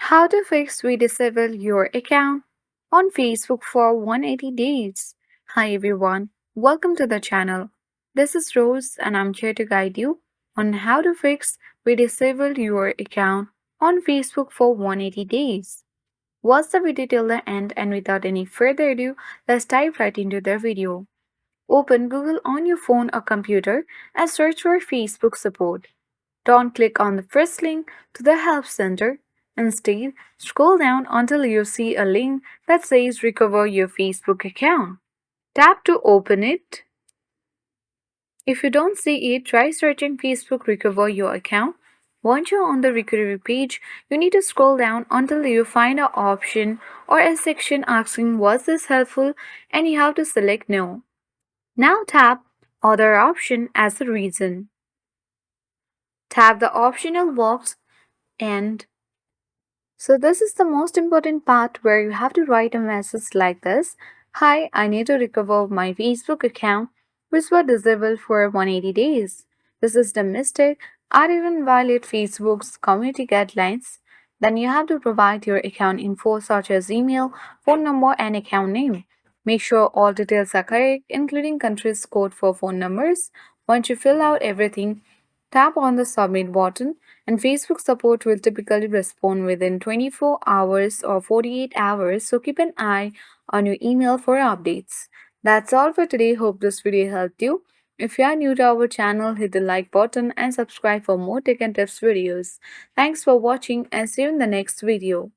How to fix we disable your account on Facebook for 180 days. Hi everyone, welcome to the channel. This is Rose and I'm here to guide you on how to fix we disable your account on Facebook for 180 days. Watch the video till the end and without any further ado, let's dive right into the video. Open Google on your phone or computer and search for Facebook support. Don't click on the first link to the Help Center. Instead, scroll down until you see a link that says Recover your Facebook account. Tap to open it. If you don't see it, try searching Facebook Recover Your Account. Once you're on the recovery page, you need to scroll down until you find an option or a section asking Was this helpful, and you have to select No. Now tap Other option as a reason. Tap the optional box and this is the most important part where you have to write a message like this. Hi, I need to recover my Facebook account which was disabled for 180 days. This is the mistake or even violate Facebook's community guidelines. Then you have to provide your account info such as email, phone number and account name. Make sure all details are correct including country's code for phone numbers. Once you fill out everything, tap on the submit button and Facebook support will typically respond within 24 hours or 48 hours, so keep an eye on your email for updates. That's all for today. Hope this video helped you. If you are new to our channel, hit the like button and subscribe for more tech and tips videos. Thanks for watching and see you in the next video.